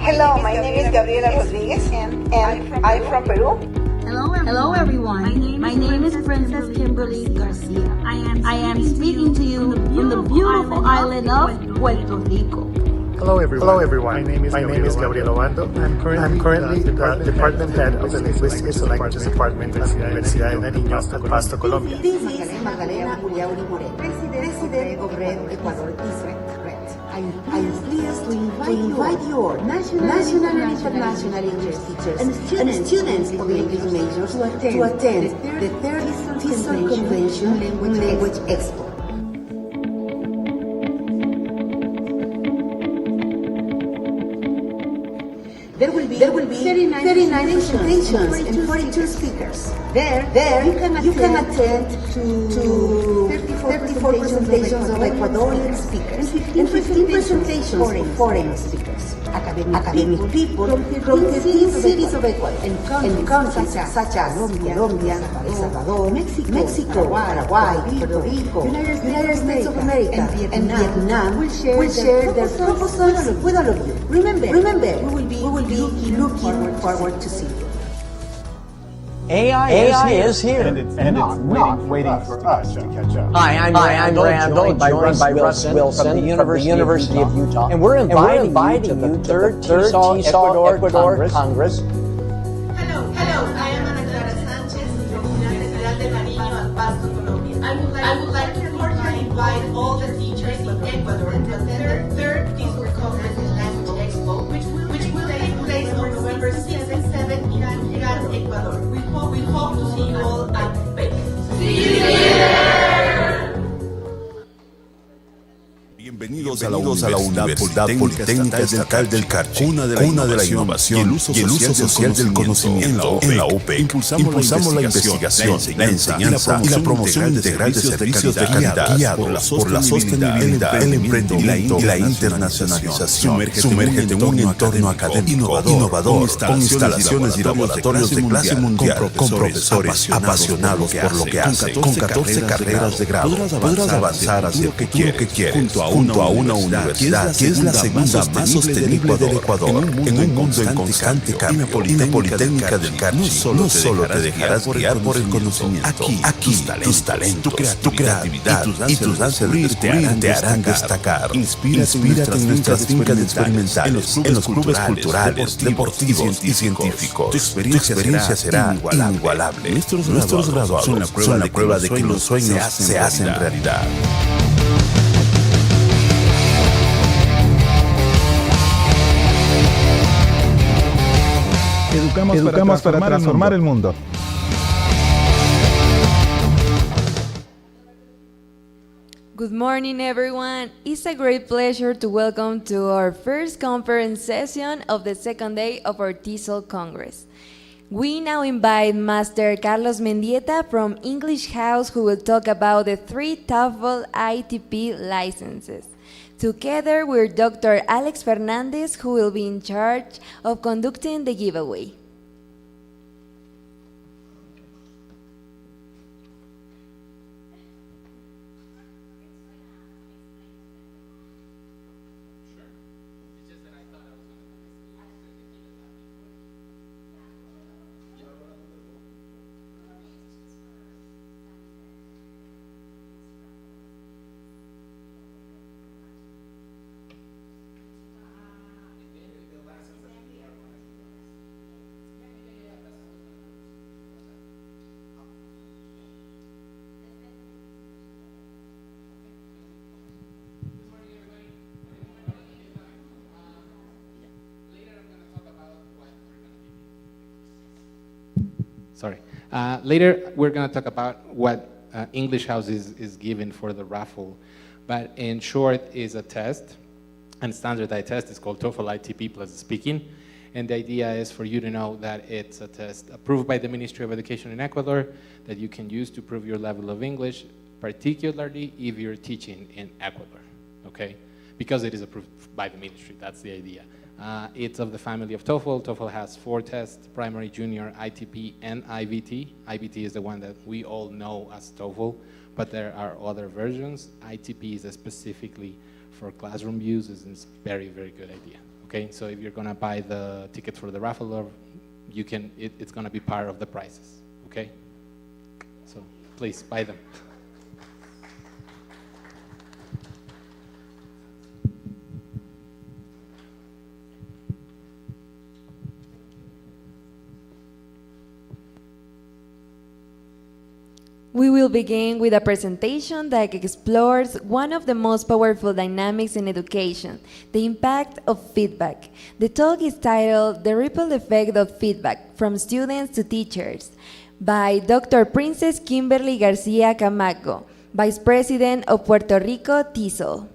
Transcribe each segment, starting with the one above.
Hello, my name is Gabriela Rodriguez and I'm from Peru. Hello everyone. My name is Princess Kimberly Garcia. I am speaking to you from the beautiful island of Puerto Rico. Hello everyone. My name is Gabriel Obando. I'm currently the department head of the Linguistics and Languages Department at the Universidad de Niños de Pasto, Colombia. This is Mindalae President of Ecuador I am pleased to invite your national and international English teachers and students of English majors to attend the third TESOL Convention Language Expo. There will be 39 presentations and 42 speakers. There you can attend to 34 presentations of Ecuadorian speakers and 15 presentations of foreign speakers. Academic people from 13 cities of Ecuador and countries such as Colombia, El Salvador, Mexico, Paraguay, Puerto Rico, United States of America, and Vietnam will share their proposals with all of you. Remember, we will be looking forward to see you. AI is here. And it's not waiting for us to catch up. Hi, I'm Randall, joined by Russ Wilson from the University of Utah. And we're inviting you to the third TESOL Ecuador Congress. Hello, I am Ana Clara Sanchez from Universidad de Nariño and Pasto, Colombia. I would like to cordially invite all the teachers in Ecuador to attend the third TESOL Congress in Language Expo, which will take place on November 6 and 7 in Ecuador. We hope to see you all at UPEC. See you there! Bienvenidos a la Universidad Politécnica Estatal del Carchi, cuna de la innovación y el uso social del conocimiento. En la UPEC impulsamos la investigación, la enseñanza y la promoción integral de servicios de calidad guiados por la sostenibilidad, el emprendimiento y la internacionalización. Sumérgete en un entorno académico innovador, con instalaciones y laboratorios de clase mundial, con profesores apasionados por lo que hacen. Con 14 carreras de grado podrás avanzar hacia lo que quieres, junto a una universidad que es la segunda más sostenible del Ecuador, en un mundo en constante cambio. En la Politécnica del Carchi no solo te dejarás guiar por el conocimiento. Aquí tus talentos, tu creatividad y tus danzas de descubrir te harán destacar. Inspírate en nuestras fincas experimentales, en los clubes culturales, deportivos y científicos. Tu experiencia será inigualable. Nuestros graduados son la prueba de que los sueños se hacen realidad. Educamos para transformar el mundo. Good morning, everyone. It's a great pleasure to welcome to our first conference session of the second day of our TESOL Congress. We now invite Master Carlos Mendieta from English House, who will talk about the 3 TOEFL ITP licenses. Together with Dr. Alex Fernandez, who will be in charge of conducting the giveaway. Later, we're going to talk about what English House is given for the raffle. But in short, is a test, and standardized test is called TOEFL ITP plus speaking. And the idea is for you to know that it's a test approved by the Ministry of Education in Ecuador that you can use to prove your level of English, particularly if you're teaching in Ecuador, okay? because it is approved by the ministry. That's the idea. It's of the family of TOEFL. TOEFL has 4 tests: primary, junior, ITP, and IVT. IVT is the one that we all know as TOEFL, but there are other versions. ITP is specifically for classroom use, and it's very, very good idea. Okay, so if you're gonna buy the ticket for the raffle, you can. It's gonna be part of the prices. Okay, so please buy them. We will begin with a presentation that explores one of the most powerful dynamics in education, the impact of feedback. The talk is titled "The Ripple Effect of Feedback from Students to Teachers" by Dr. Princess Kimberly Garcia Camacho, Vice President of Puerto Rico TESOL.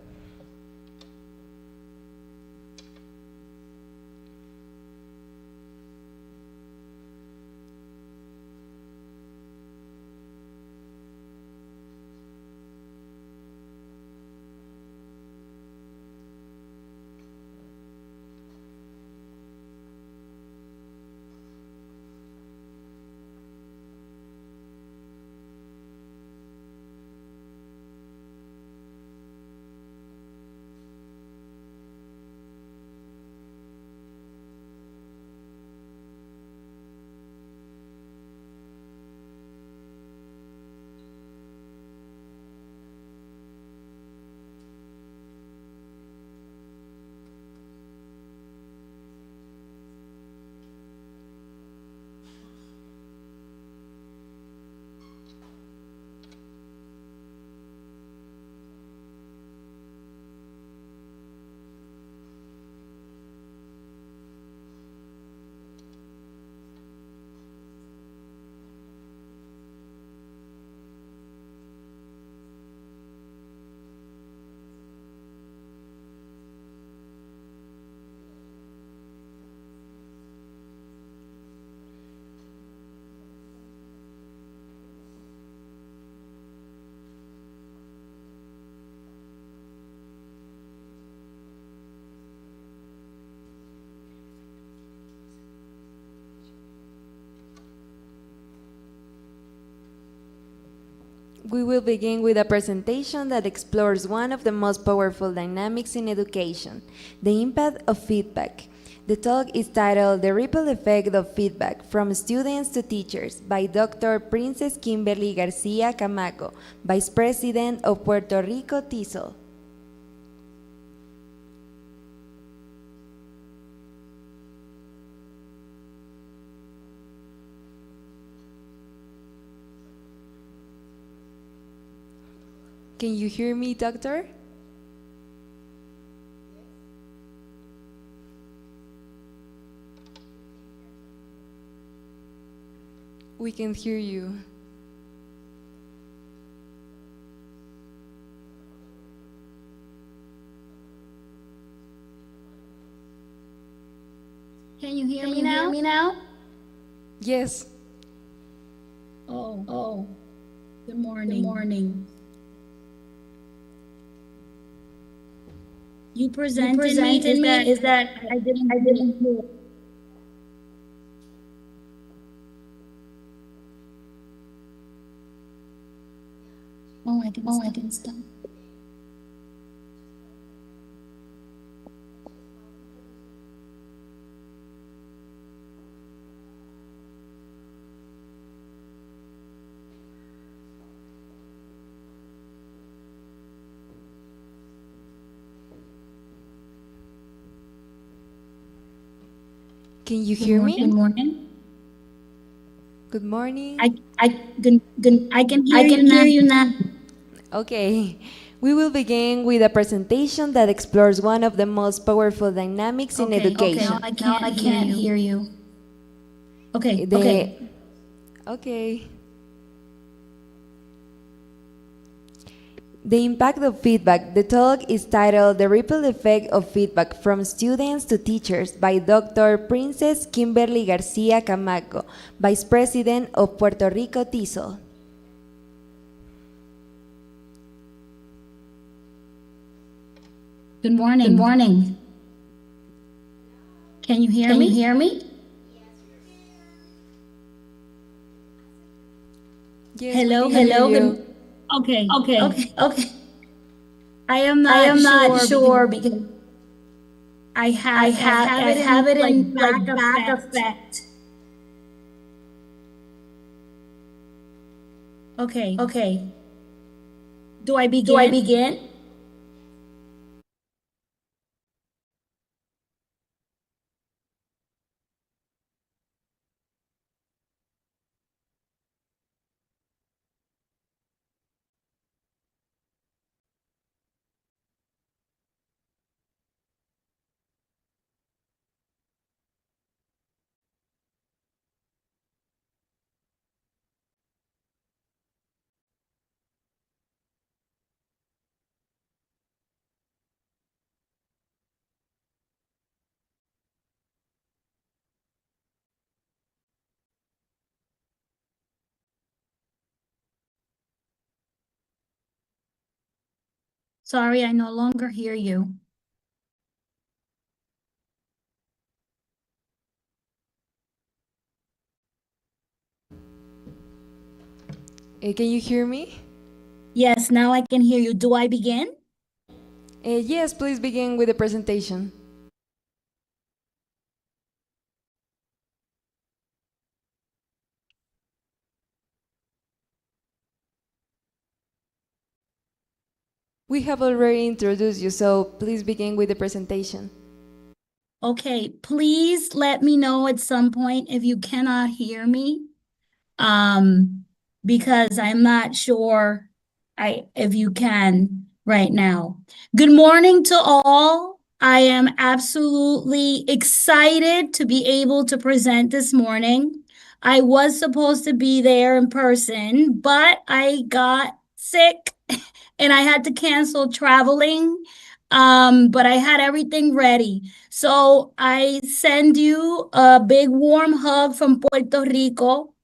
We will begin with a presentation that explores one of the most powerful dynamics in education, the impact of feedback. The talk is titled "The Ripple Effect of Feedback from Students to Teachers" by Dr. Princess Kimberly Garcia Camacho, Vice President of Puerto Rico TESOL. Can you hear me, Doctor? We can hear you. Can you hear me now? Yes. Oh. Good morning. You presented me is that I didn't hear. I didn't stop. Can you hear me? Good morning. Good morning. I can hear you now. Okay. We will begin with a presentation that explores one of the most powerful dynamics in education. Okay, now I can't hear you. Okay. Okay. The impact of feedback. The talk is titled "The Ripple Effect of Feedback from Students to Teachers" by Dr. Princess Kimberly Garcia Camacho, Vice President of Puerto Rico TESOL. Good morning. Good morning. Can you hear me? Can you hear me? Yes, Hello, we can hear hello. you. Okay. I am not sure because I have it in like back effect. Okay. Do I begin? Sorry, I no longer hear you. Can you hear me? Yes, now I can hear you. Do I begin? Yes, please begin with the presentation. We have already introduced you, so please begin with the presentation. Okay, please let me know at some point if you cannot hear me. Because I'm not sure if you can right now. Good morning to all. I am absolutely excited to be able to present this morning. I was supposed to be there in person, but I got sick and I had to cancel traveling. But I had everything ready. So I send you a big warm hug from Puerto Rico,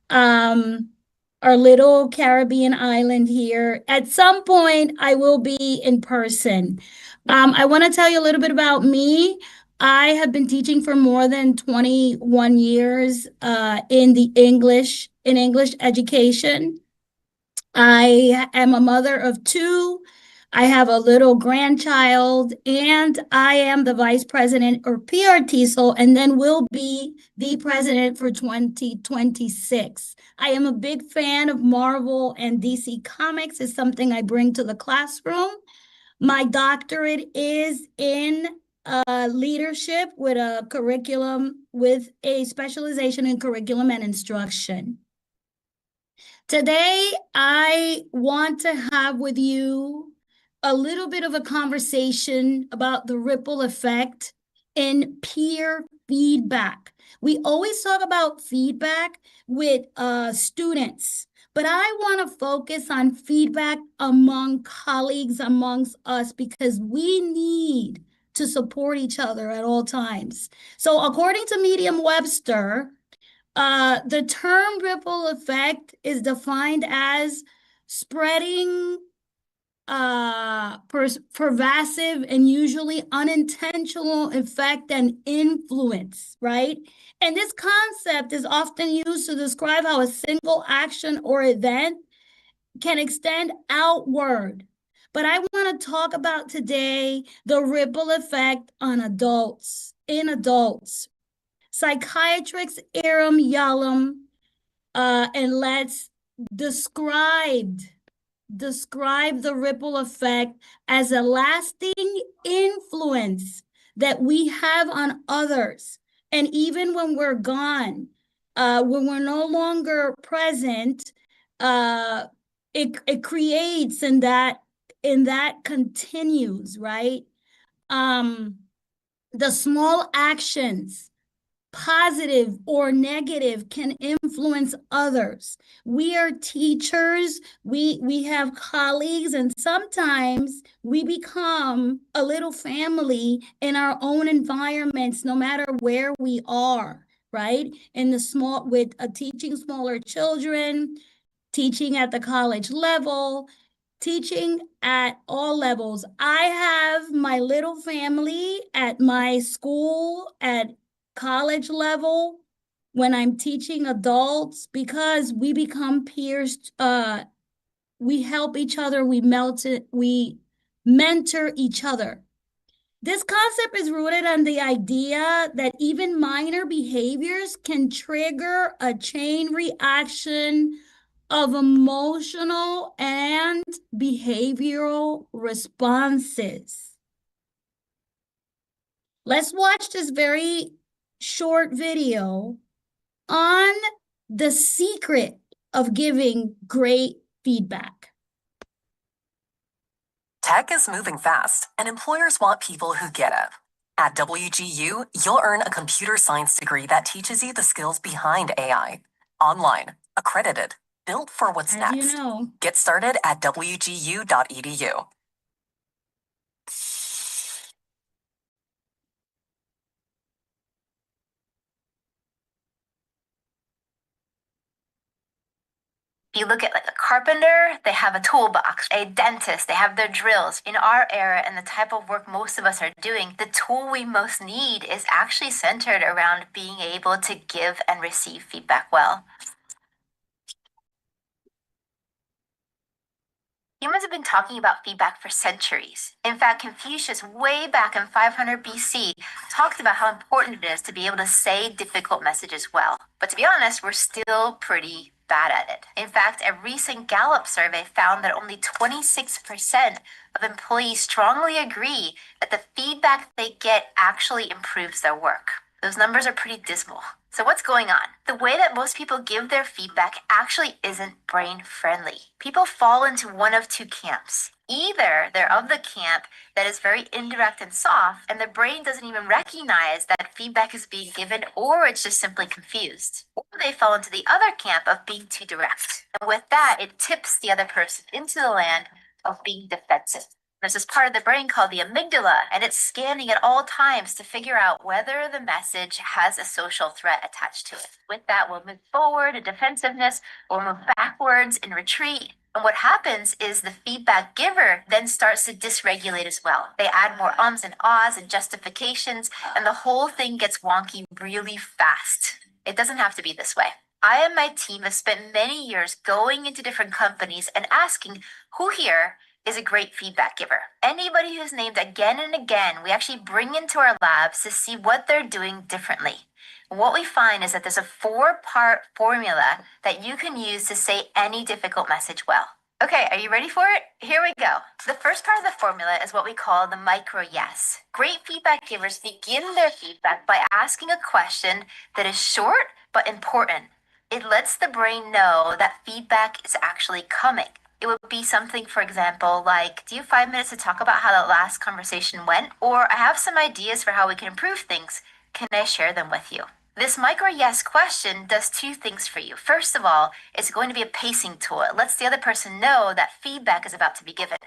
our little Caribbean island here. At some point, I will be in person. I want to tell you a little bit about me. I have been teaching for more than 21 years in English education. I am a mother of two. I have a little grandchild, and I am the vice president or PR TESOL, and then will be the president for 2026. I am a big fan of Marvel and DC Comics. It's something I bring to the classroom. My doctorate is in leadership with a specialization in curriculum and instruction. Today, I want to have with you a little bit of a conversation about the ripple effect in peer feedback. We always talk about feedback with students, but I want to focus on feedback among colleagues, amongst us, because we need to support each other at all times. So according to Merriam-Webster, the term ripple effect is defined as spreading pervasive and usually unintentional effect and influence, right? And this concept is often used to describe how a single action or event can extend outward. But I want to talk about today the ripple effect on adults, in adults. Psychiatrist Aram Yalom and let's describe the ripple effect as a lasting influence that we have on others. And even when we're gone, when we're no longer present, it creates and that continues, right? The small actions, positive or negative, can influence others. We are teachers, we have colleagues, and sometimes we become a little family in our own environments, no matter where we are, right? In the small, with teaching smaller children, teaching at the college level, teaching at all levels. I have my little family at my school at college level when I'm teaching adults because we become peers. We help each other, we mentor each other. This concept is rooted on the idea that even minor behaviors can trigger a chain reaction of emotional and behavioral responses. Let's watch this very short video on the secret of giving great feedback. Tech is moving fast, and employers want people who get it. At WGU, you'll earn a computer science degree that teaches you the skills behind AI. Online, accredited, built for what's As next. you know, Get started at wgu.edu. You look at like a carpenter, they have a toolbox. A dentist, they have their drills. In our era and the type of work most of us are doing, the tool we most need is actually centered around being able to give and receive feedback well. Humans have been talking about feedback for centuries. In fact, Confucius, way back in 500 BC, talked about how important it is to be able to say difficult messages well. But to be honest, we're still pretty bad at it. In fact, a recent Gallup survey found that only 26% of employees strongly agree that the feedback they get actually improves their work. Those numbers are pretty dismal. So what's going on? The way that most people give their feedback actually isn't brain friendly. People fall into one of two camps. Either they're of the camp that is very indirect and soft, and the brain doesn't even recognize that feedback is being given, or it's just simply confused. Or they fall into the other camp of being too direct. And with that, it tips the other person into the land of being defensive. There's this part of the brain called the amygdala, and it's scanning at all times to figure out whether the message has a social threat attached to it. With that, we'll move forward in defensiveness, or move backwards in retreat. And what happens is the feedback giver then starts to dysregulate as well. They add more ums and ahs and justifications, and the whole thing gets wonky really fast. It doesn't have to be this way. I and my team have spent many years going into different companies and asking who here is a great feedback giver. Anybody who's named again and again, we actually bring into our labs to see what they're doing differently. And what we find is that there's a 4-part formula that you can use to say any difficult message well. Okay, are you ready for it? Here we go. The first part of the formula is what we call the micro yes. Great feedback givers begin their feedback by asking a question that is short but important. It lets the brain know that feedback is actually coming. It would be something, for example, like, do you have 5 minutes to talk about how the last conversation went? Or I have some ideas for how we can improve things. Can I share them with you? This micro yes question does 2 things for you. First of all, it's going to be a pacing tool. It lets the other person know that feedback is about to be given.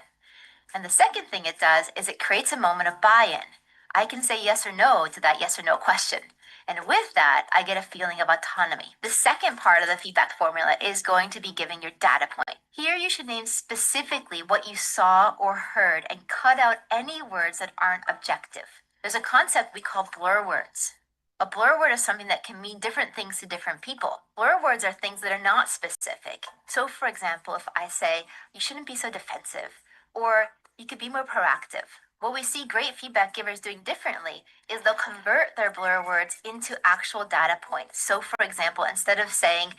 And the second thing it does is it creates a moment of buy-in. I can say yes or no to that yes or no question. And with that, I get a feeling of autonomy. The second part of the feedback formula is going to be giving your data point. Here you should name specifically what you saw or heard and cut out any words that aren't objective. There's a concept we call blur words. A blur word is something that can mean different things to different people. Blur words are things that are not specific. So for example, if I say, you shouldn't be so defensive, or you could be more proactive. What we see great feedback givers doing differently is they'll convert their blur words into actual data points. So for example, instead of saying,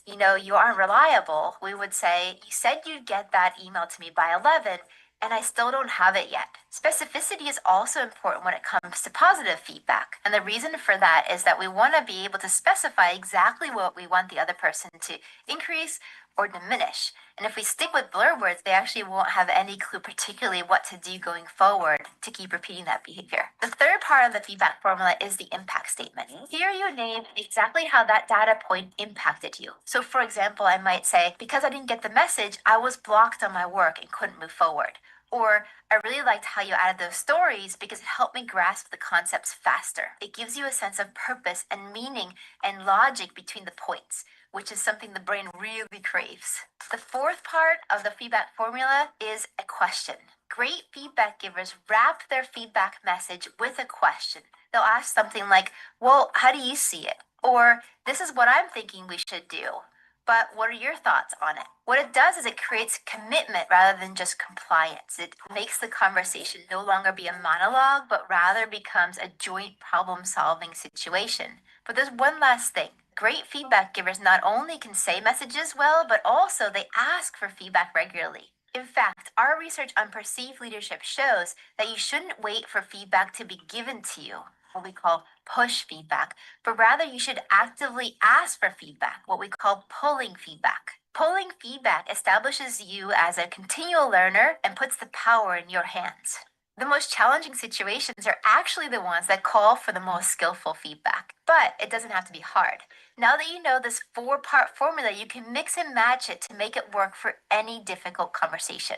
you know, you aren't reliable, we would say, you said you'd get that email to me by 11, and I still don't have it yet. Specificity is also important when it comes to positive feedback. And the reason for that is that we want to be able to specify exactly what we want the other person to increase or diminish. And if we stick with blur words, they actually won't have any clue particularly what to do going forward to keep repeating that behavior. The third part of the feedback formula is the impact statement. Here you name exactly how that data point impacted you. So for example, I might say, because I didn't get the message, I was blocked on my work and couldn't move forward. Or, I really liked how you added those stories because it helped me grasp the concepts faster. It gives you a sense of purpose and meaning and logic between the points, which is something the brain really craves. The fourth part of the feedback formula is a question. Great feedback givers wrap their feedback message with a question. They'll ask something like, well, how do you see it? Or, this is what I'm thinking we should do. But what are your thoughts on it? What it does is it creates commitment rather than just compliance. It makes the conversation no longer be a monologue, but rather becomes a joint problem-solving situation. But there's one last thing. Great feedback givers not only can say messages well, but also they ask for feedback regularly. In fact, our research on perceived leadership shows that you shouldn't wait for feedback to be given to you, what we call push feedback, but rather you should actively ask for feedback, what we call pulling feedback. Pulling feedback establishes you as a continual learner and puts the power in your hands. The most challenging situations are actually the ones that call for the most skillful feedback, but it doesn't have to be hard. Now that you know this 4-part formula, you can mix and match it to make it work for any difficult conversation.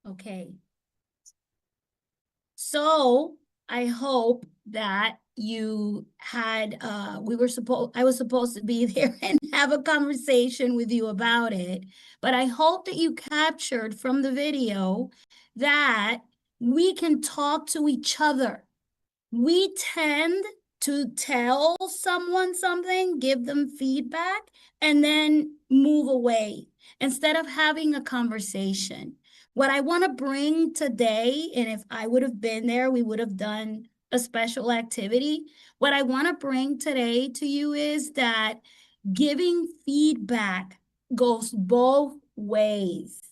Okay. So I hope that you had, I was supposed to be there and have a conversation with you about it, but I hope that you captured from the video that we can talk to each other. We tend to tell someone something, give them feedback, and then move away instead of having a conversation. What I want to bring today, and if I would have been there, we would have done a special activity. What I want to bring today to you is that giving feedback goes both ways.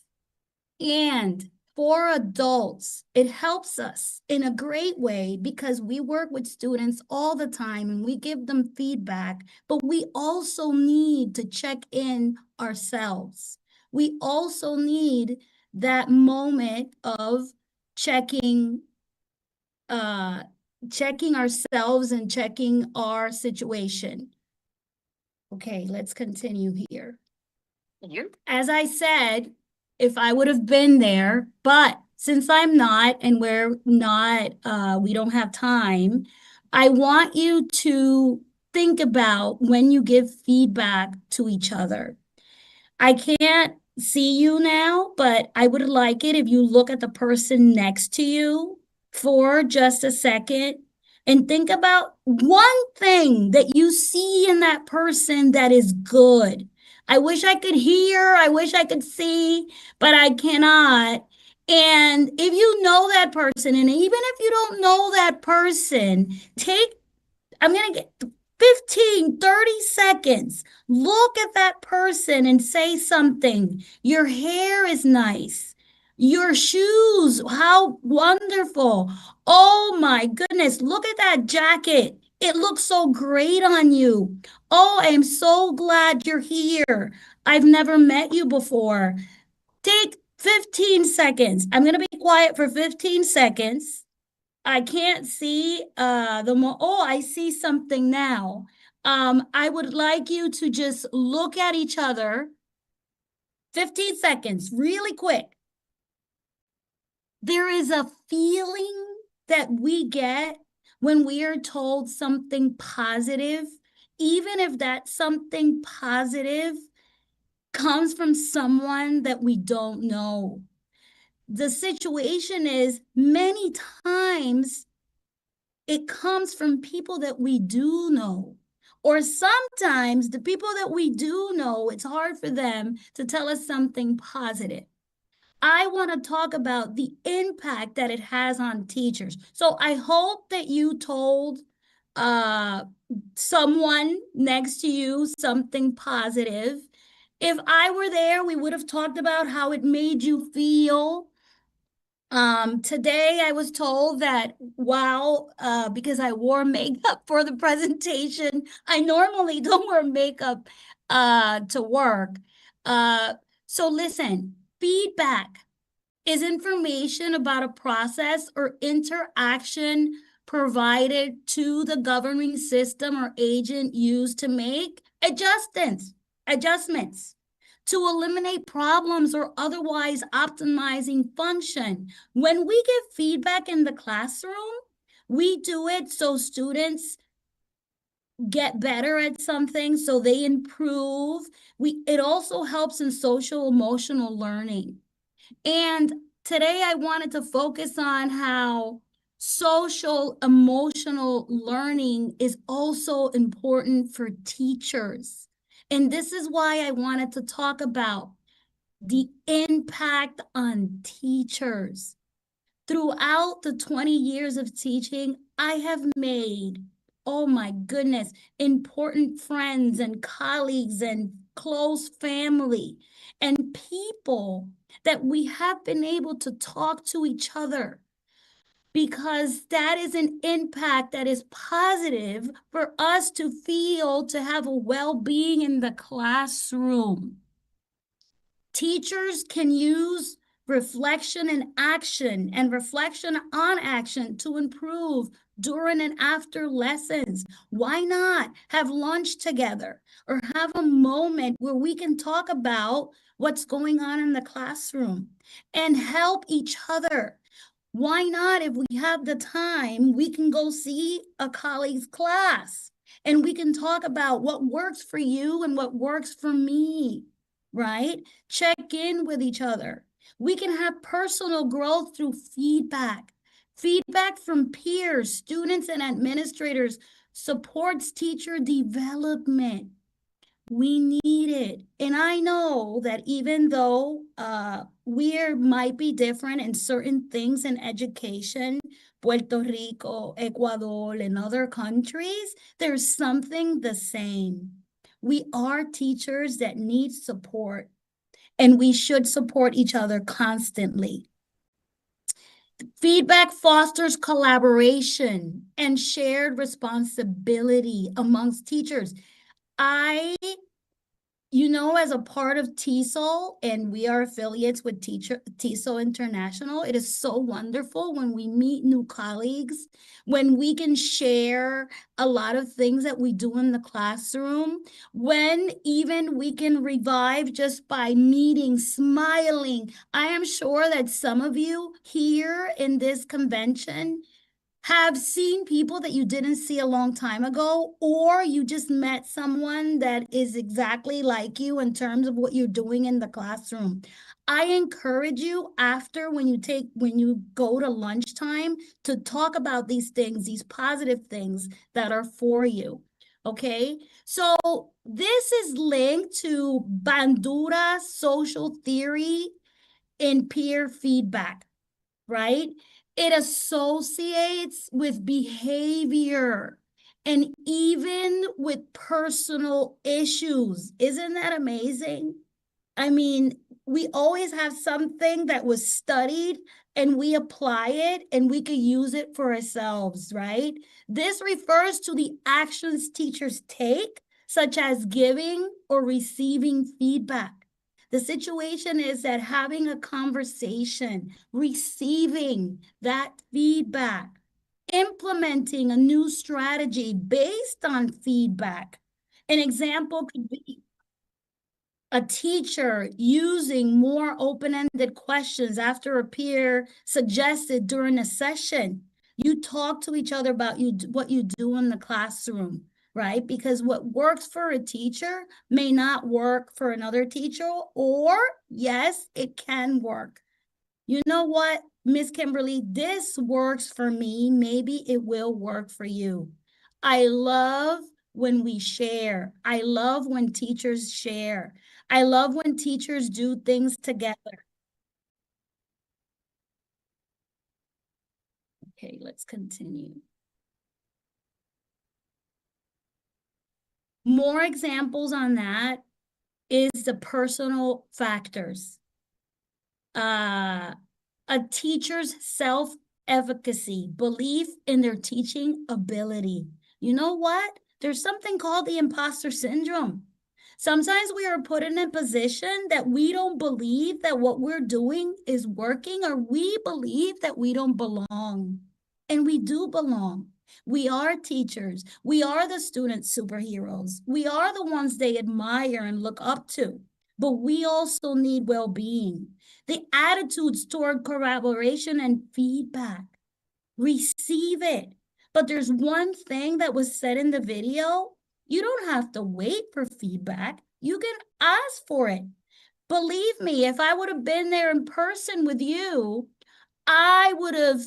And for adults, it helps us in a great way because we work with students all the time and we give them feedback, but we also need to check in ourselves. We also need that moment of checking ourselves and checking our situation. Okay, let's continue here. As I said, if I would have been there, but since I'm not and we're not, we don't have time, I want you to think about when you give feedback to each other. I can't see you now, but I would like it if you look at the person next to you for just a second and think about one thing that you see in that person that is good. I wish I could hear, I wish I could see, but I cannot. And if you know that person, and even if you don't know that person, I'm going to get 15, 30 seconds. Look at that person and say something. Your hair is nice. Your shoes, how wonderful. Oh my goodness, look at that jacket. It looks so great on you. Oh, I'm so glad you're here. I've never met you before. Take 15 seconds. I'm going to be quiet for 15 seconds. I can't see I see something now. I would like you to just look at each other. 15 seconds, really quick. There is a feeling that we get when we are told something positive, even if that something positive comes from someone that we don't know. The situation is many times it comes from people that we do know. Or sometimes the people that we do know, it's hard for them to tell us something positive. I want to talk about the impact that it has on teachers. So I hope that you told someone next to you something positive. If I were there, we would have talked about how it made you feel. Today I was told that because I wore makeup for the presentation, I normally don't wear makeup to work. So listen, feedback is information about a process or interaction provided to the governing system or agent used to make adjustments. to eliminate problems or otherwise optimizing function. When we give feedback in the classroom, we do it so students get better at something, so they improve. It also helps in social emotional learning. And today I wanted to focus on how social emotional learning is also important for teachers. And this is why I wanted to talk about the impact on teachers. Throughout the 20 years of teaching, I have made, oh my goodness, important friends and colleagues and close family and people that we have been able to talk to each other, because that is an impact that is positive for us to feel, to have a well-being in the classroom. Teachers can use reflection and reflection on action to improve during and after lessons. Why not have lunch together or have a moment where we can talk about what's going on in the classroom and help each other? Why not, if we have the time, we can go see a colleague's class and we can talk about what works for you and what works for me, right? Check in with each other. We can have personal growth through feedback. Feedback from peers, students, and administrators supports teacher development. We need it. And I know that even though we might be different in certain things in education, Puerto Rico, Ecuador, and other countries, there's something the same. We are teachers that need support, and we should support each other constantly. Feedback fosters collaboration and shared responsibility amongst teachers. As a part of TESOL, and we are affiliates with TESOL International, it is so wonderful when we meet new colleagues, when we can share a lot of things that we do in the classroom, when even we can revive just by meeting, smiling. I am sure that some of you here in this convention have seen people that you didn't see a long time ago, or you just met someone that is exactly like you in terms of what you're doing in the classroom. I encourage you after, when you go to lunchtime, to talk about these things, these positive things that are for you. Okay, so this is linked to Bandura's social theory in peer feedback, right? It associates with behavior and even with personal issues. Isn't that amazing? I mean, we always have something that was studied and we apply it and we could use it for ourselves, right? This refers to the actions teachers take, such as giving or receiving feedback. The situation is that having a conversation, receiving that feedback, implementing a new strategy based on feedback. An example could be a teacher using more open-ended questions after a peer suggested during a session. You talk to each other about what you do in the classroom, right? Because what works for a teacher may not work for another teacher, or yes, it can work. You know what, Miss Kimberly, this works for me, maybe it will work for you. I love when we share. I love when teachers share. I love when teachers do things together. Okay, let's continue. More examples on that is the personal factors. A teacher's self-efficacy, belief in their teaching ability. You know what? There's something called the imposter syndrome. Sometimes we are put in a position that we don't believe that what we're doing is working, or we believe that we don't belong. And we do belong. We are teachers. We are the student superheroes. We are the ones they admire and look up to. but we also need well-being. The attitudes toward collaboration and feedback. Receive it. But there's one thing that was said in the video. You don't have to wait for feedback. You can ask for it. Believe me, if I would have been there in person with you, I would have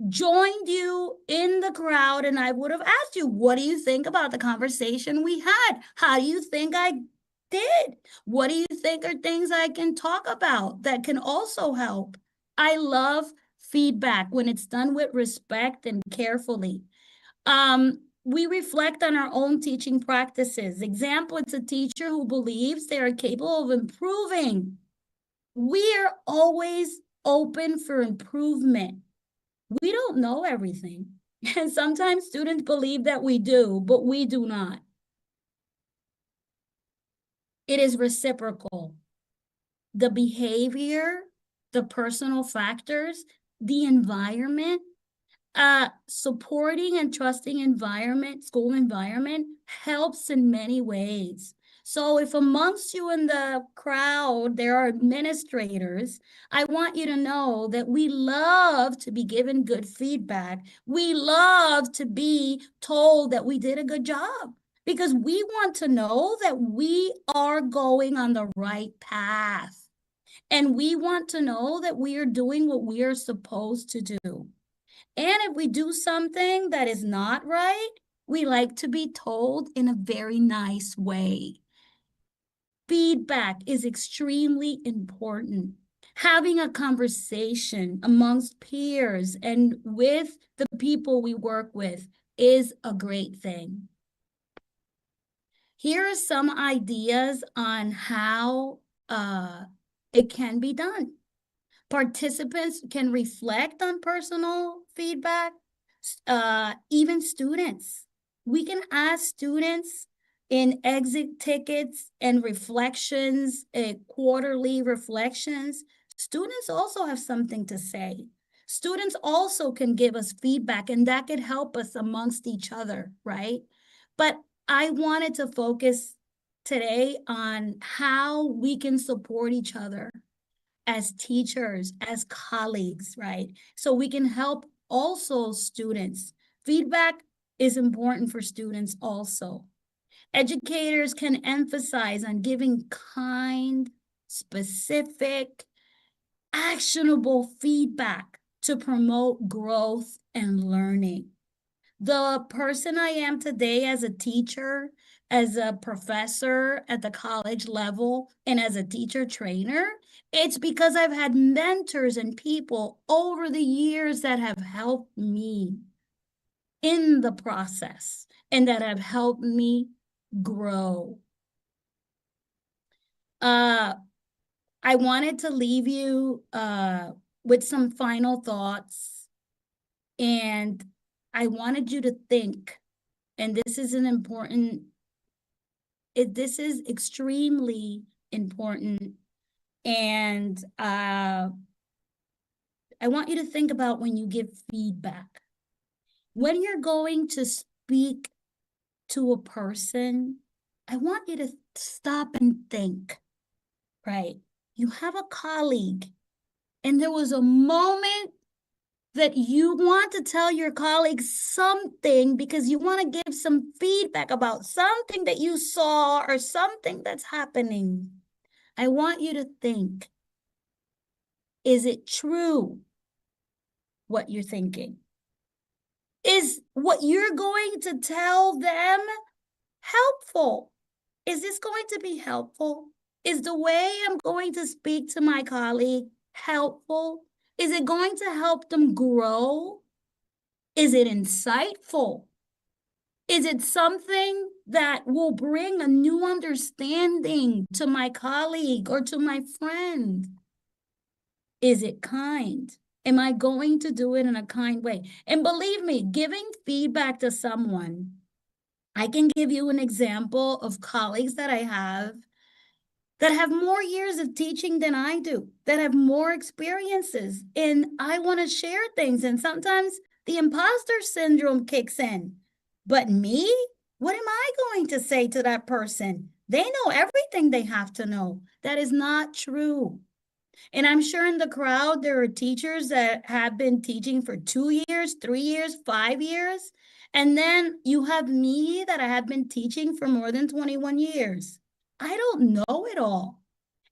joined you in the crowd and I would have asked you, what do you think about the conversation we had? How do you think I did? What do you think are things I can talk about that can also help? I love feedback when it's done with respect and carefully. We reflect on our own teaching practices. Example, it's a teacher who believes they are capable of improving. We are always open for improvement. We don't know everything. And sometimes students believe that we do, but we do not. It is reciprocal. The behavior, the personal factors, the environment, supporting and trusting environment, school environment helps in many ways. So if amongst you in the crowd, there are administrators, I want you to know that we love to be given good feedback. We love to be told that we did a good job because we want to know that we are going on the right path. And we want to know that we are doing what we are supposed to do. And if we do something that is not right, we like to be told in a very nice way. Feedback is extremely important. Having a conversation amongst peers and with the people we work with is a great thing. Here are some ideas on how it can be done. Participants can reflect on personal feedback, even students. We can ask students in exit tickets and reflections, quarterly reflections. Students also have something to say. Students also can give us feedback and that could help us amongst each other, right? But I wanted to focus today on how we can support each other as teachers, as colleagues, right? So we can help also students. Feedback is important for students also. Educators can emphasize on giving kind, specific, actionable feedback to promote growth and learning. The person I am today as a teacher, as a professor at the college level, and as a teacher trainer, it's because I've had mentors and people over the years that have helped me in the process and that have helped me grow. I wanted to leave you with some final thoughts, and I wanted you to think, and this is an important, this is extremely important, and I want you to think about when you give feedback. When you're going to speak to a person, I want you to stop and think, right? You have a colleague, and there was a moment that you want to tell your colleagues something because you want to give some feedback about something that you saw or something that's happening. I want you to think, is it true what you're thinking? Is what you're going to tell them helpful? Is this going to be helpful? Is the way I'm going to speak to my colleague helpful? Is it going to help them grow? Is it insightful? Is it something that will bring a new understanding to my colleague or to my friend? Is it kind? Am I going to do it in a kind way? And believe me, giving feedback to someone, I can give you an example of colleagues that I have that have more years of teaching than I do, that have more experiences, and I want to share things. And sometimes the imposter syndrome kicks in. But me, What am I going to say to that person? They know everything they have to know. That is not true. And I'm sure in the crowd, there are teachers that have been teaching for 2 years, 3 years, 5 years. And then you have me that I have been teaching for more than 21 years. I don't know it all.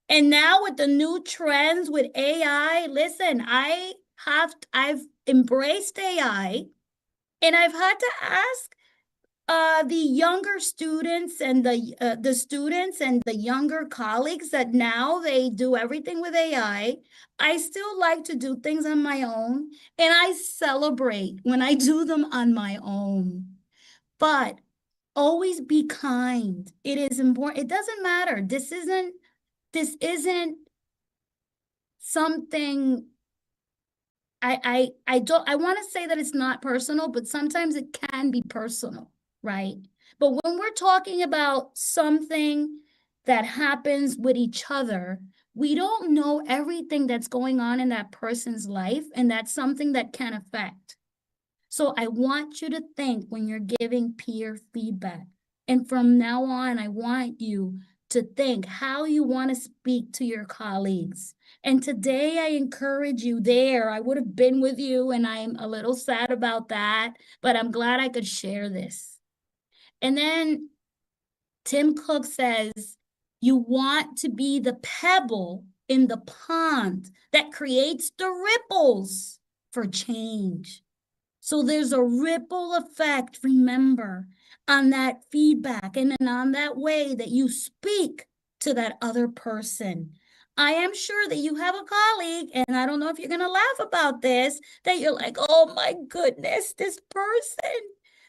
And now with the new trends with AI, listen, I've embraced AI, and I've had to ask the younger students and the students and the younger colleagues that now they do everything with AI. I still like to do things on my own, and I celebrate when I do them on my own. But always be kind. It is important. It doesn't matter. This isn't something I want to say that it's not personal, but sometimes it can be personal, right? But when we're talking about something that happens with each other, we don't know everything that's going on in that person's life, and that's something that can affect. So I want you to think when you're giving peer feedback. And from now on, I want you to think how you want to speak to your colleagues. And today I encourage you there. I would have been with you, and I'm a little sad about that, but I'm glad I could share this. And then Tim Cook says, you want to be the pebble in the pond that creates the ripples for change. So there's a ripple effect, remember, on that feedback and on that way that you speak to that other person. I am sure that you have a colleague, and I don't know if you're going to laugh about this, that you're like, oh my goodness, this person.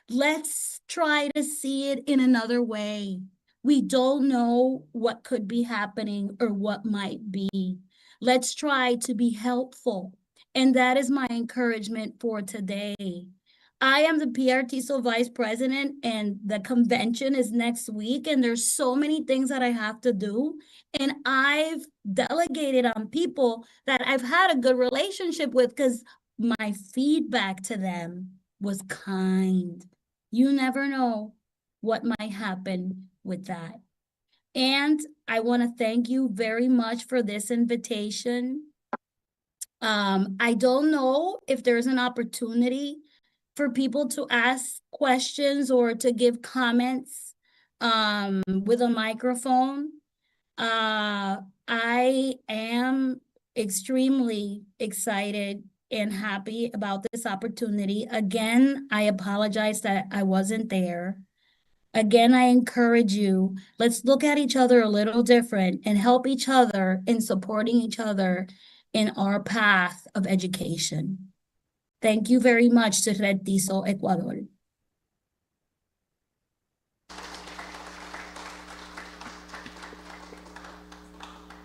Let's try to see it in another way. We don't know what could be happening or what might be. Let's try to be helpful. And that is my encouragement for today. I am the PR TESOL Vice President, and the convention is next week, and there's so many things that I have to do. And I've delegated on people that I've had a good relationship with because my feedback to them was kind. You never know what might happen with that. And I want to thank you very much for this invitation. I don't know if there's an opportunity for people to ask questions or to give comments with a microphone. I am extremely excited and happy about this opportunity. Again, I apologize that I wasn't there. Again, I encourage you, let's look at each other a little different and help each other in supporting each other in our path of education. Thank you very much to Red TESOL Ecuador.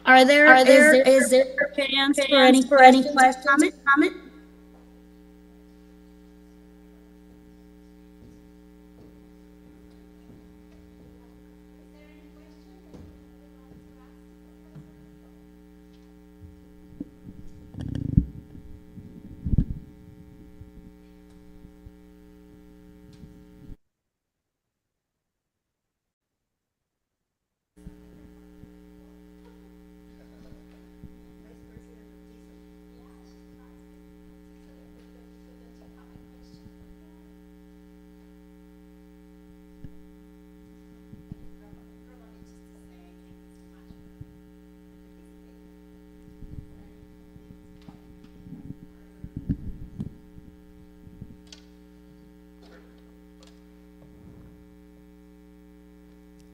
Is there a chance for any questions? Comment?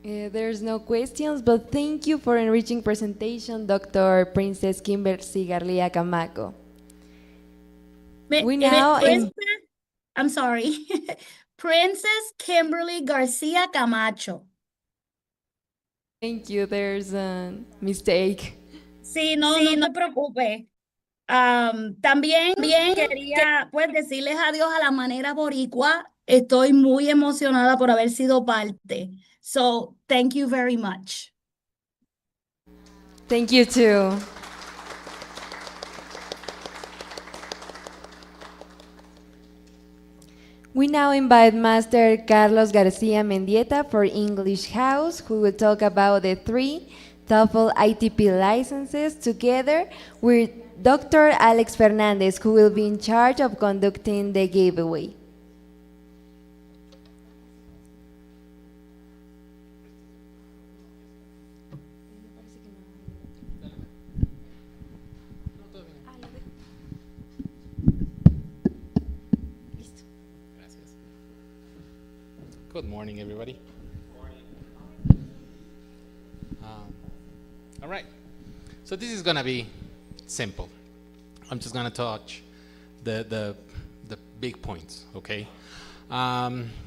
There's no questions, but thank you for enriching presentation, Dr. Princess Kimberly Garlia Camaco. I'm sorry, Princess Kimberly Garcia Camacho. Thank you, there's a mistake. Sí, no te preocupes. También quería pues decirles adiós a la manera boricua. Estoy muy emocionada por haber sido parte. So, thank you very much. Thank you too. We now invite Master Carlos Garcia Mendieta for English House, who will talk about the 3 TOEFL ITP licenses together with Dr. Alex Fernandez, who will be in charge of conducting the giveaway. Good morning, everybody. All right, so this is gonna be simple. I'm just gonna touch the big points, okay? TOEFL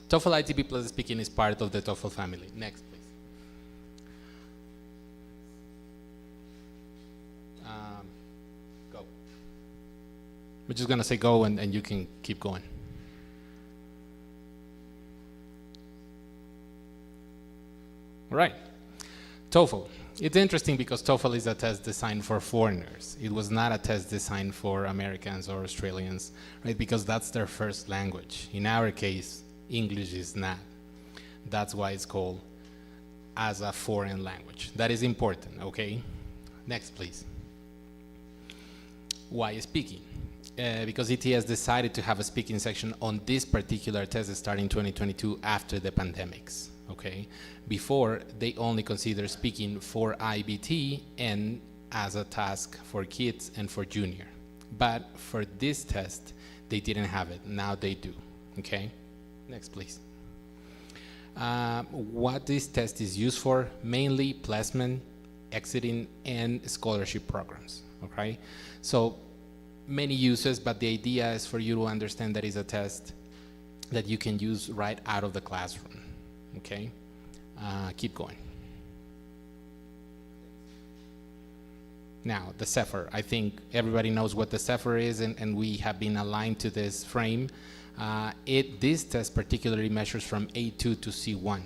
ITP Plus Speaking is part of the TOEFL family. Next, please. Go. We're just gonna say go and you can keep going. All right, TOEFL. It's interesting because TOEFL is a test designed for foreigners. It was not a test designed for Americans or Australians, right? Because that's their first language. In our case, English is not. That's why it's called as a foreign language. That is important, okay? Next, please. Why speaking? Because ETS decided to have a speaking section on this particular test starting 2022 after the pandemics. Okay, before they only consider speaking for IBT and as a task for kids and for junior, but for this test they didn't have it. Now they do. Okay, next please. What this test is used for: mainly placement, exiting, and scholarship programs. Okay, so many uses, but the idea is for you to understand that it's a test that you can use right out of the classroom. Okay, keep going. Now, the CEFR. I think everybody knows what the CEFR is, and we have been aligned to this frame. This test particularly measures from A2 to C1.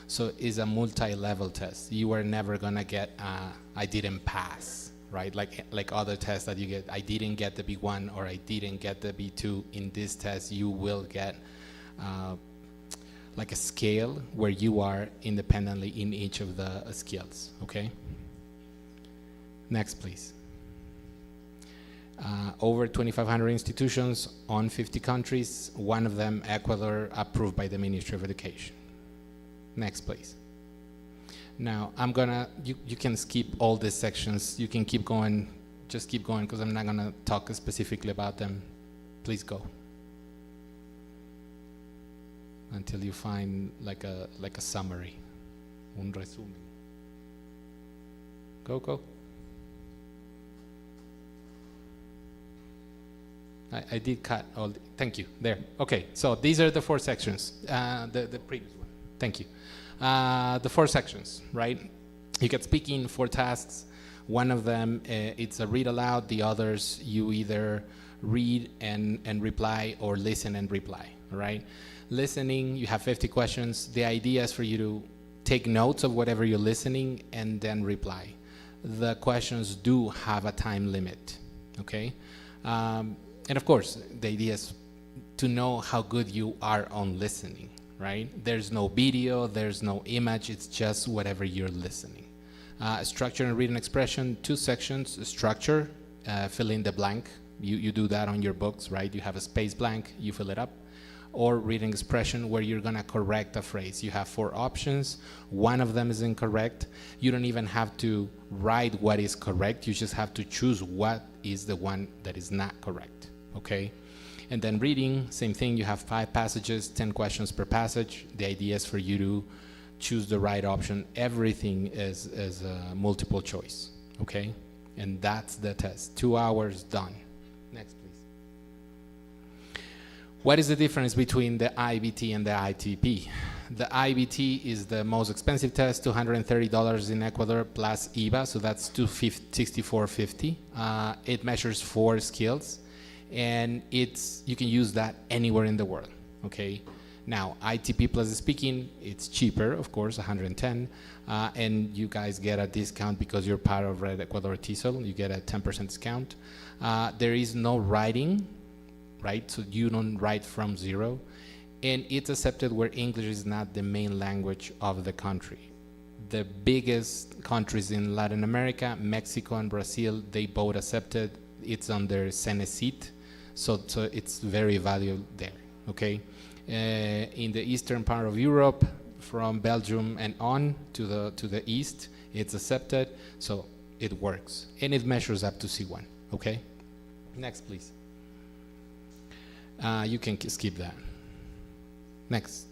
So it's a multi-level test. You are never gonna get, I didn't pass, right? Like other tests that you get, I didn't get the B1 or I didn't get the B2. In this test, you will get like a scale where you are independently in each of the skills, okay? Next, please. Over 2,500 institutions on 50 countries, one of them, Ecuador, approved by the Ministry of Education. Next, please. Now, I'm gonna, you can skip all these sections. You can keep going, just keep going, because I'm not gonna talk specifically about them. Please go. Until you find like a summary, un resumen. Go. I did cut all, thank you, there. Okay, so these are the 4 sections, the previous one, thank you. The 4 sections, right? You get speaking, 4 tasks. One of them, it's a read aloud. The others, you either read and reply or listen and reply, right? Listening, you have 50 questions. The idea is for you to take notes of whatever you're listening and then reply. The questions do have a time limit, okay? And of course, the idea is to know how good you are on listening, right? There's no video, there's no image, it's just whatever you're listening. Structure and reading expression, 2 sections. Structure, fill in the blank. You do that on your books, right? You have a space blank, you fill it up. Or reading expression, where you're gonna correct a phrase. You have 4 options. One of them is incorrect. You don't even have to write what is correct. You just have to choose what is the one that is not correct, okay? And then reading, same thing. You have 5 passages, 10 questions per passage. The idea is for you to choose the right option. Everything is a multiple choice, okay? And that's the test. 2 hours, done. Next, please. What is the difference between the IBT and the ITP? The IBT is the most expensive test, $230 in Ecuador plus IVA, so that's $64.50. It measures 4 skills, and you can use that anywhere in the world, okay? Now, ITP plus speaking, it's cheaper, of course, $110, and you guys get a discount because you're part of Red Ecuador TESOL. You get a 10% discount. There is no writing, right? So you don't write from zero. And it's accepted where English is not the main language of the country. The biggest countries in Latin America, Mexico and Brazil, they both accepted. It's under Senecit, so it's very valuable there, okay? In the eastern part of Europe, from Belgium and on to the east, it's accepted, so it works. And it measures up to C1, okay? Next, please. You can skip that. Next.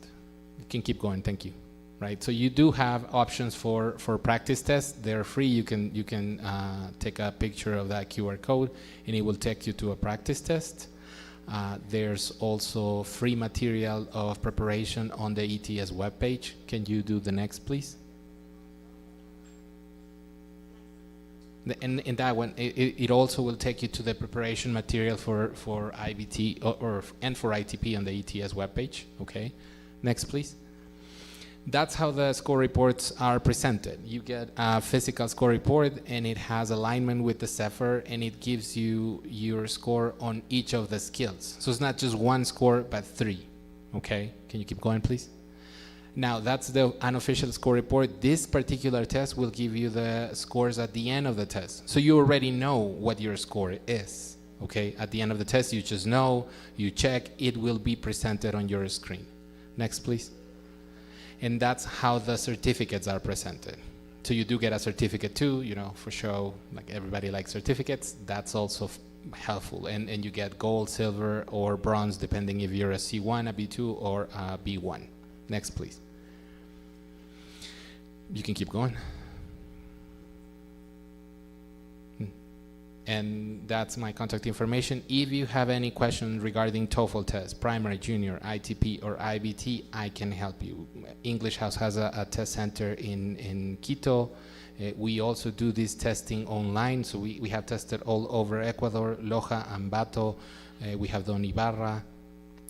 You can keep going, thank you. Right, so you do have options for practice tests. They're free. You can take a picture of that QR code and it will take you to a practice test. There's also free material of preparation on the ETS webpage. Can you do the next, please? And in that one, it also will take you to the preparation material for IBT and for ITP on the ETS webpage. Okay, next, please. That's how the score reports are presented. You get a physical score report and it has alignment with the CEFR and it gives you your score on each of the skills. So it's not just one score, but 3. Okay, can you keep going, please? Now that's the unofficial score report. This particular test will give you the scores at the end of the test. So you already know what your score is. Okay, at the end of the test, you just know, you check, it will be presented on your screen. Next, please. And that's how the certificates are presented. So you do get a certificate too, you know, for show, like everybody likes certificates. That's also helpful. And you get gold, silver, or bronze, depending if you're a C1, a B2, or a B1. Next, please. You can keep going. And that's my contact information. If you have any questions regarding TOEFL test, primary, junior, ITP, or IBT, I can help you. English House has a test center in Quito. We also do this testing online, so we have tested all over Ecuador, Loja, Ambato. We have done Ibarra.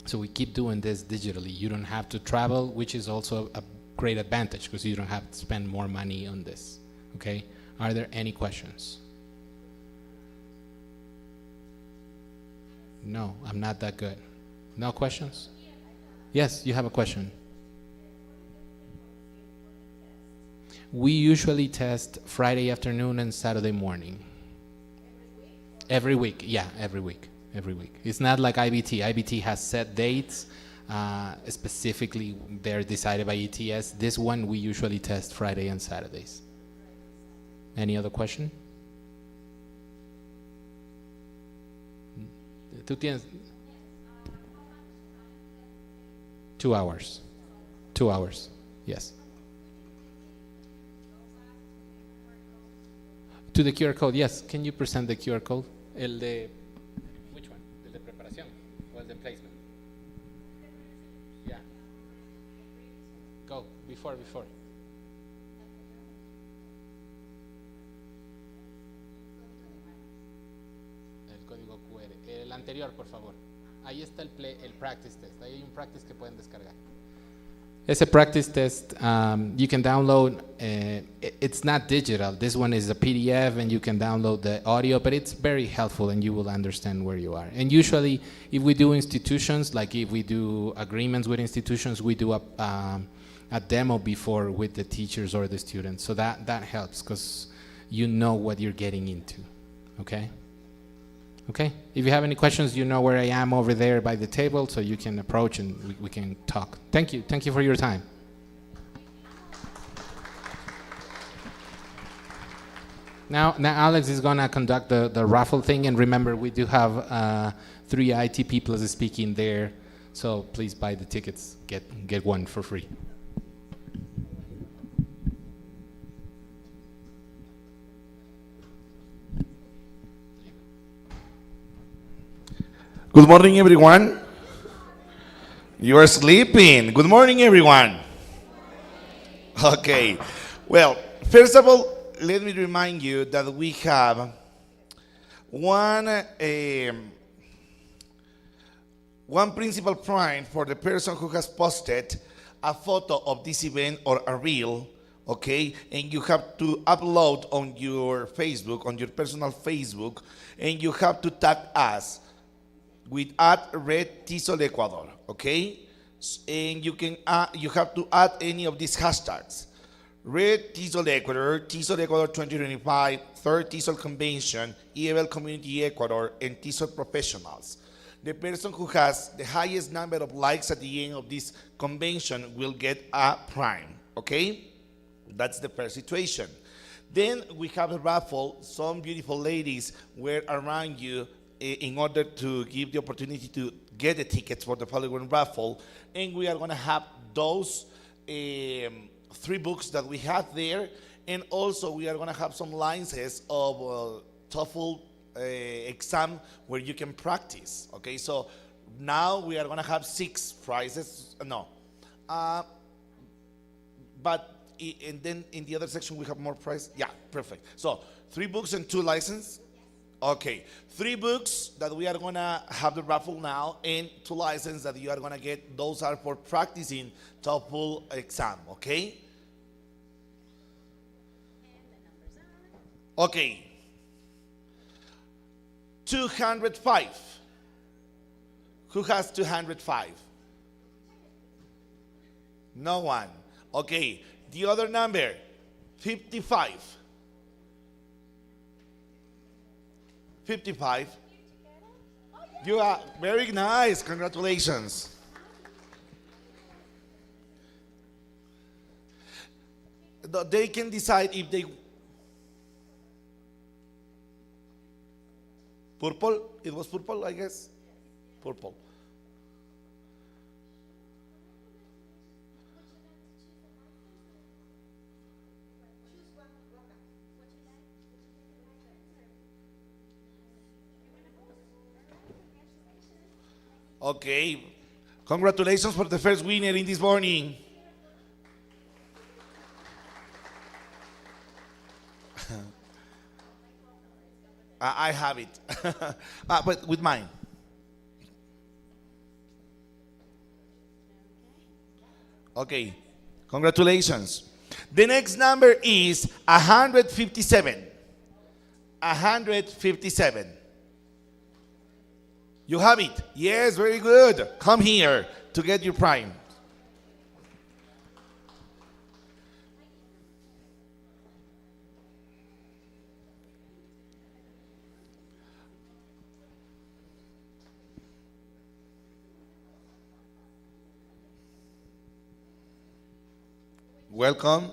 So we keep doing this digitally. You don't have to travel, which is also a great advantage because you don't have to spend more money on this. Okay? Are there any questions? No, I'm not that good. No questions? Yes, you have a question. We usually test Friday afternoon and Saturday morning. Every week? Yeah, every week. Every week. It's not like IBT. IBT has set dates. Specifically, they're decided by ETS. This one, we usually test Friday and Saturdays. Any other question? ¿Tú tienes? 2 hours. 2 hours, yes. To the QR code, yes. Can you present the QR code? El de, which one? El de preparación o el de placement? Yeah. Go, before. El código QR. El anterior, por favor. Ahí está el practice test. Ahí hay un practice que pueden descargar. It's a practice test. You can download. It's not digital. This one is a PDF, and you can download the audio. But it's very helpful, and you will understand where you are. And usually, if we do institutions, like if we do agreements with institutions, we do a demo before with the teachers or the students. So that helps because you know what you're getting into. Okay. Okay, if you have any questions, you know where I am over there by the table, so you can approach and we can talk. Thank you for your time. Now Alex is gonna conduct the raffle thing, and remember, we do have 3 ITP plus speaking there, so please buy the tickets, get one for free. Good morning, everyone. You are sleeping. Good morning, everyone. Okay. Well, first of all, let me remind you that we have one principal point for the person who has posted a photo of this event or a reel, okay? And you have to upload on your Facebook, on your personal Facebook, and you have to tag us. with @red TESOL Ecuador, okay? And you have to add any of these hashtags. Red TESOL Ecuador, TESOL Ecuador 2025, Third TESOL Convention, EFL Community Ecuador, and TESOL Professionals. The person who has the highest number of likes at the end of this convention will get a prime, okay? That's the first situation. Then we have a raffle. Some beautiful ladies were around you in order to give the opportunity to get the tickets for the following raffle. And we are going to have those 3 books that we have there. And also we are going to have some lines of TOEFL exam where you can practice. Okay, so now we are going to have 6 prizes. And then in the other section we have more prizes. Yeah, perfect. So 3 books and 2 licenses. Okay, 3 books that we are going to have the raffle now, and 2 licenses that you are going to get. Those are for practicing TOEFL exam, okay? Okay. 205. Who has 205? No one. Okay. The other number, 55. 55. You are very nice. Congratulations. They can decide if they... Purple? It was purple, I guess. Purple. Okay. Congratulations for the first winner in this morning. I have it. But with mine. Okay. Congratulations. The next number is 157. 157. You have it? Yes, very good. Come here to get your prime. Welcome.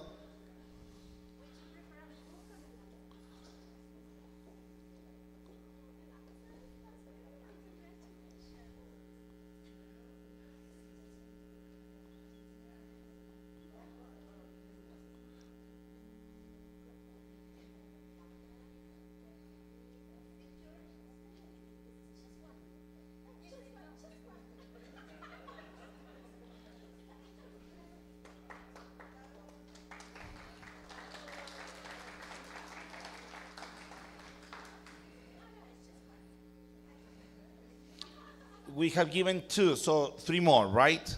We have given 2, so 3 more, right? Yes,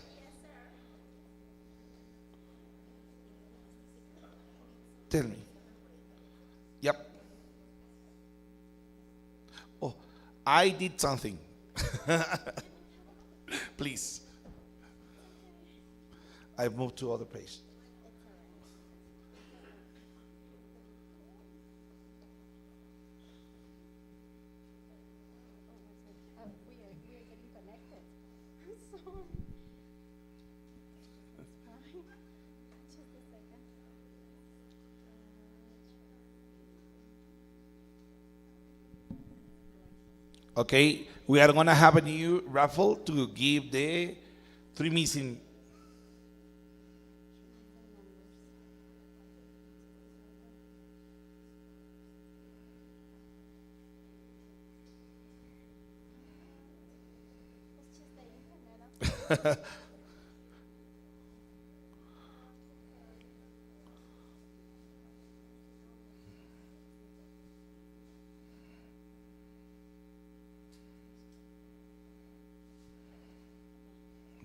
sir. Tell me. Yep. Oh, I did something. Please. I've moved to other page. Okay, we are going to have a new raffle to give the 3 missing.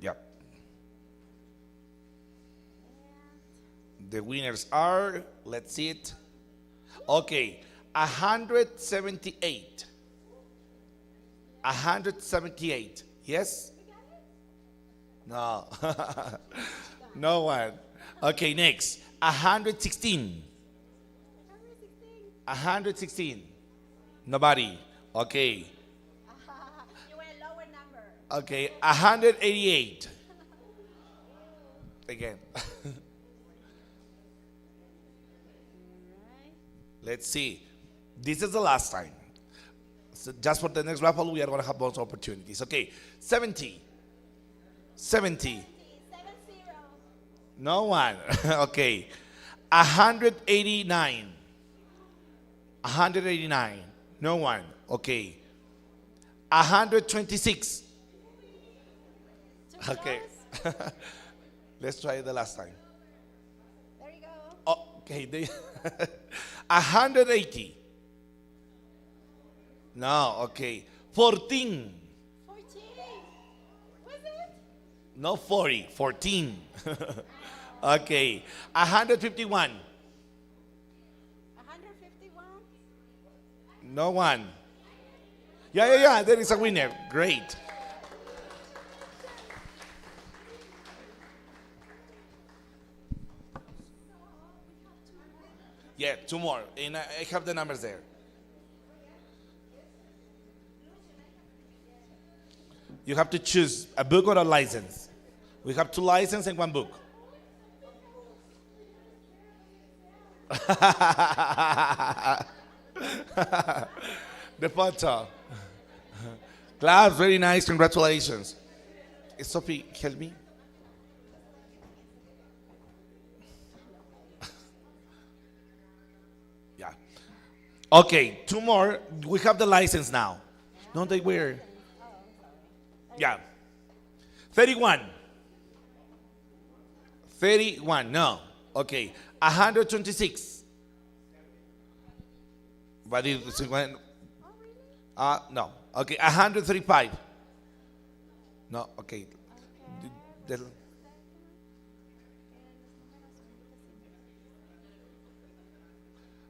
Yep. The winners are, let's see it. Okay, 178. 178. Yes? No. No one. Okay, next. 116. 116. Nobody. Okay. You want a lower number. Okay, 188. Again. Let's see. This is the last time. So just for the next raffle, we are going to have bonus opportunities. Okay, 70. 70. No one. Okay. 189. 189. No one. Okay. 126. Okay. Let's try it the last time. There you go. Oh, okay. 180. No, okay. 14. 14. Was it? No, 40. 14. Okay. 151. 151. No one. Yeah. There is a winner. Great. Yeah, two more. And I have the numbers there. You have to choose a book or a license. We have 2 licenses and 1 book. The photo. Class, very nice. Congratulations. Sophie, help me. Yeah. Okay, 2 more. We have the license now. No, they were. Yeah. 31. 31. No. Okay. 126. What is it? No. Okay. 135. No. Okay.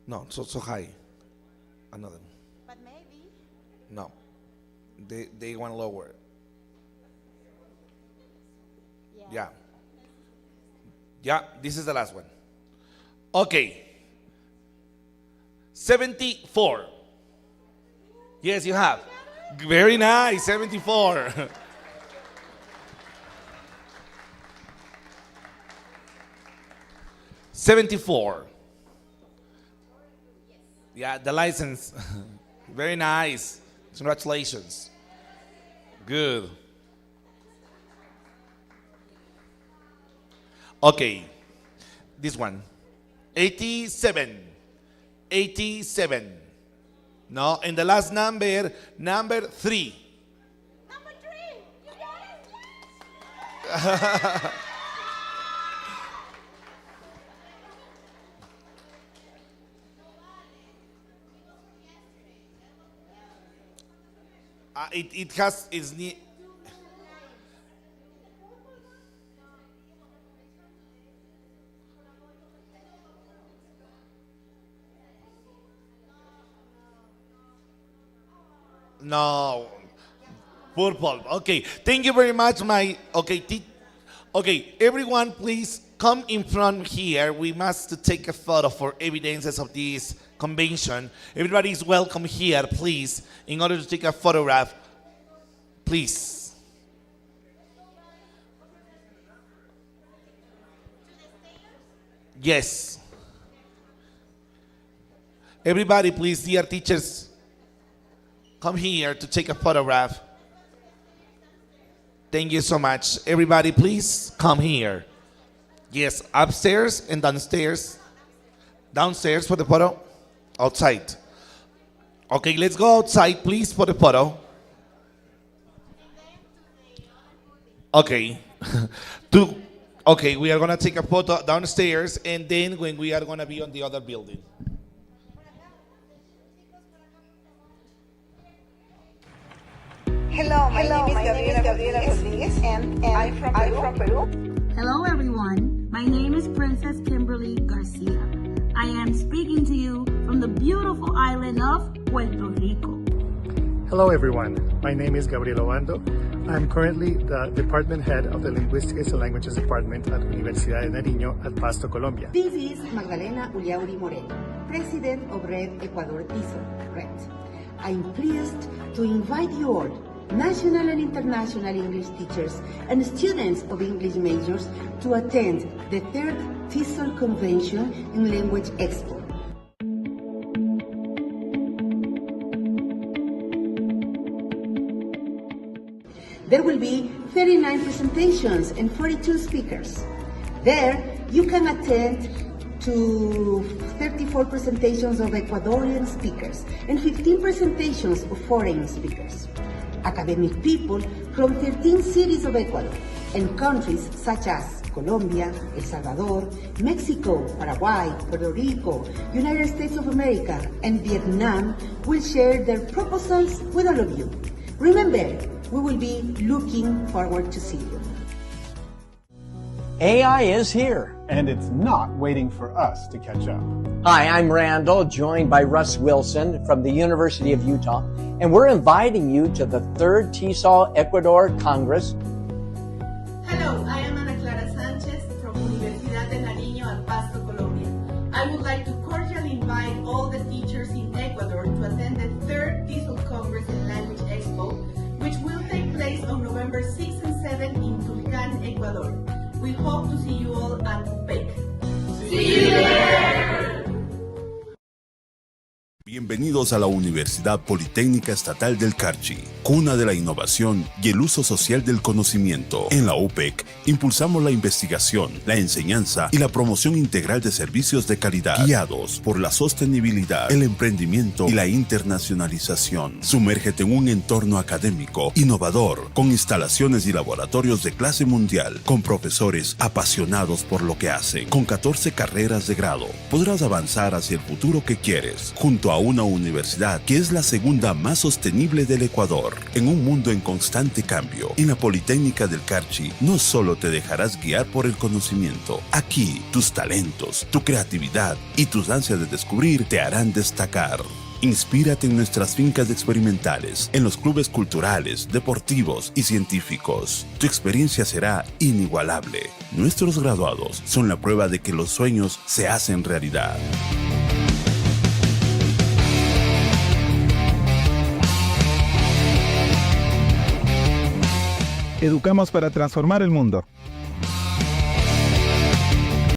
No. So high. Another. But maybe. No. They want lower. Yeah. Yeah, this is the last one. Okay. 74. Yes, you have. Very nice, 74. $74. Yeah, the license. Very nice. Congratulations. Good. Okay, this one. 87. 87. No, and the last number, number 3. Number 3. You got it. It has its no, purple. Okay, thank you very much, okay, everyone, please come in front here. We must take a photo for evidences of this convention. Everybody is welcome here, please, in order to take a photograph. Please. Yes. Everybody, please, dear teachers, come here to take a photograph. Thank you so much. Everybody, please come here. Yes, upstairs and downstairs. Downstairs for the photo. Outside. Okay, let's go outside, please, for the photo. Okay. Okay, we are going to take a photo downstairs, and then when we are going to be on the other building. Hello, my name is Gabriela Rodriguez, and I'm from Peru. Hello, everyone. My name is Princess Kimberly Garcia. I am speaking to you from the beautiful island of Puerto Rico. Hello everyone, my name is Gabriel Obando. I'm currently the department head of the Linguistics and Languages Department at Universidad de Nariño at Pasto, Colombia. This is Magdalena Uliauri Moreno, President of Red Ecuador TESOL, RED. I'm pleased to invite you all, national and international English teachers and students of English majors, to attend the third TESOL Convention in Language Expo. There will be 39 presentations and 42 speakers. There, you can attend to 34 presentations of Ecuadorian speakers and 15 presentations of foreign speakers. Academic people from 13 cities of Ecuador and countries such as Colombia, El Salvador, Mexico, Paraguay, Puerto Rico, United States of America, and Vietnam will share their proposals with all of you. Remember, we will be looking forward to see you. AI is here. And it's not waiting for us to catch up. Hi, I'm Randall, joined by Russ Wilson from the University of Utah, and we're inviting you to the third TESOL Ecuador Congress. Hello, I am Ana Clara Sanchez from Universidad de Nariño at Pasto, Colombia. I would like to cordially invite all the teachers in Ecuador to attend the third TESOL Congress in Language Expo, which will take place on November 6 and 7 in Tulcán, Ecuador. We hope to see you all at UPEC. See you there! Bienvenidos a la Universidad Politécnica Estatal del Carchi, cuna de la innovación y el uso social del conocimiento. En la UPEC, impulsamos la investigación, la enseñanza y la promoción integral de servicios de calidad, guiados por la sostenibilidad, el emprendimiento y la internacionalización. Sumérgete en un entorno académico, innovador, con instalaciones y laboratorios de clase mundial, con profesores apasionados por lo que hacen. Con 14 carreras de grado, podrás avanzar hacia el futuro que quieres, junto a una universidad que es la segunda más sostenible del Ecuador. En un mundo en constante cambio, en la Politécnica del Carchi no solo te dejarás guiar por el conocimiento. Aquí, tus talentos, tu creatividad y tus ansias de descubrir te harán destacar. Inspírate en nuestras fincas experimentales, en los clubes culturales, deportivos y científicos. Tu experiencia será inigualable. Nuestros graduados son la prueba de que los sueños se hacen realidad. Educamos para transformar el mundo.